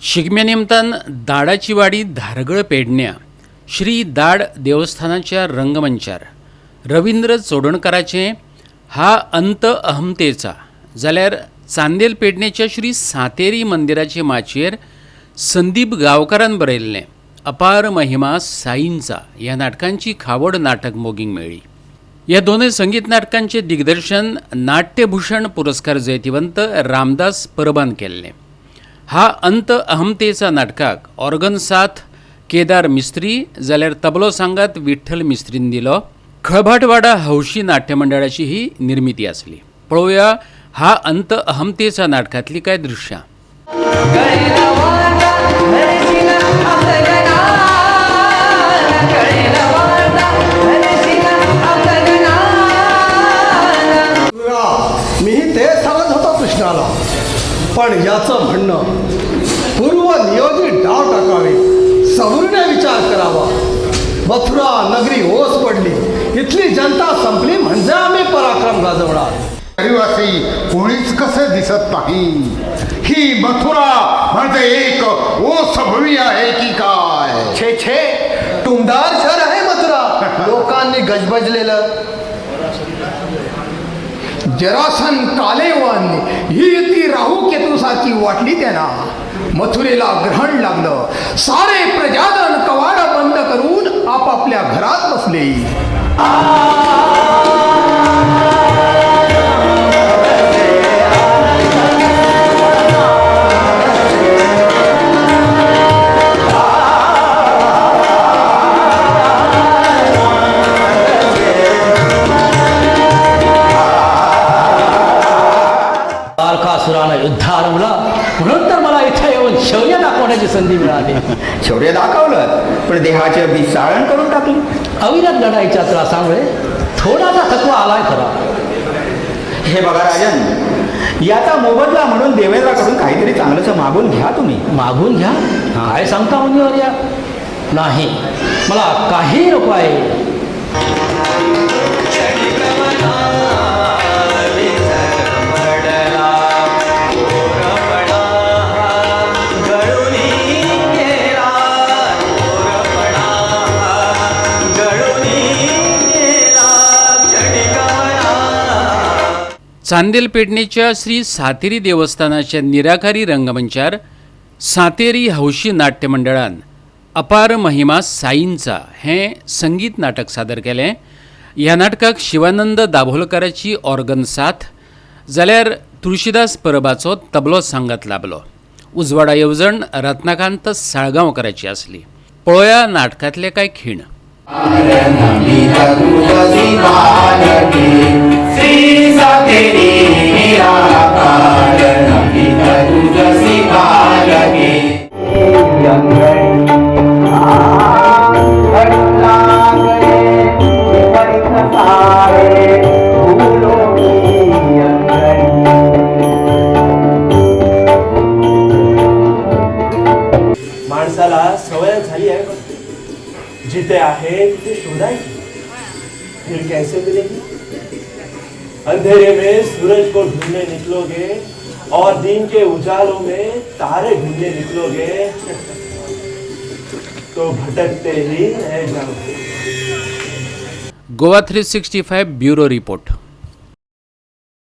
शिगम्यानिमतान दाडाची वाडी धारगळ पेडण्या श्री दाड देवस्थानाच्या रंगमंचार रवींद्र चोडणकराचे हा अंत अहमतेचा जाल्यार चांदेल पेडणेच्या श्री सांतेरी मंदिराचे माचयेर संदीप गांवकारान बरयल्लें अपार महिमा साईंचा ह्या नाटकांची खावड नाटक मोगींक मेळ्ळी। ह्या दोनूय संगीत नाटकांचे दिग्दर्शन नाट्यभूषण पुरस्कार जैतिवंत रामदास परबान केल्लें। हा अंत अहमतेचा नाटकाक ऑर्गन साथ केदार मिस्त्री जाल्यार तबलो सांगात विठ्ठल मिस्त्रीन दिलो। खळभाटवाडा हौशी नाट्य मंडळाची ही निर्मिती आसली। पळोवया हा अंत अहमतेचा नाटकातली कांय दृश्यां। मीही ते सांगत होतो कृष्णाला, पण याचं म्हणणं पूर्व नियोजित डाव टाकावे, सवरून विचार करावा। मथुरा नगरी ओस पडली, इथली जनता संपली म्हणजे आम्ही पराक्रम गाजवणार। रहिवासी कोणीच कसे दिसत नाही। ही मथुरा म्हणजे एक ओस भूमी आहे की काय? छे छे, टुमदार शहर आहे मथुरा, लोकांनी गजबजलेलं। जरासन कालेवांनी ही ती राहू केतुसाची वाटली त्यांना। मथुरेला ग्रहण लागलं, सारे प्रजाजन कवाड बंद करून आपापल्या घरात बसले। तारकासुरानं युद्ध आरंभला म्हणून तर मला इथे येऊन शौर्य दाखवण्याची संधी मिळाली। शौर्य दाखवलं, पण देहाचे बिसाळण करून टाकली। अविरत लढाईच्या त्रासामुळे थोडासा थकवा आलाय खरा। हे बघा राजन, याचा मोबदला म्हणून देवेंद्राकडून काहीतरी चांगलंच मागून घ्या तुम्ही। मागून घ्या? काय सांगता मुनिवर्या? नाही, मला काही नको आहे। चांदेल पेडणेच्या श्री सांतेरी देवस्थानाच्या निराकारी रंगमंचार सांतेरी हौशी नाट्य मंडळान अपार महिमा साईंचा हें संगीत नाटक सादर केलें। ह्या नाटकाक शिवानंद दाभोलकराची ऑर्गन साथ जाल्यार तुळशीदास परबाचो तबलो सांगात लाभलो। उजवाडा येवजण रत्नाकांत साळगांवकराची आसली। पळोवया नाटकांतले कांय खीण। माणसाला सवय झाली आहे, जिथे आहे तिथे शोधायची। फिर कैसे मिलेगी? अंधेरे में सूरज को ढूंढने निकलोगे और दिन के उजालों में तारे ढूंढने निकलोगे तो भटकते ही रह जाओगे। Goa 365 bureau report.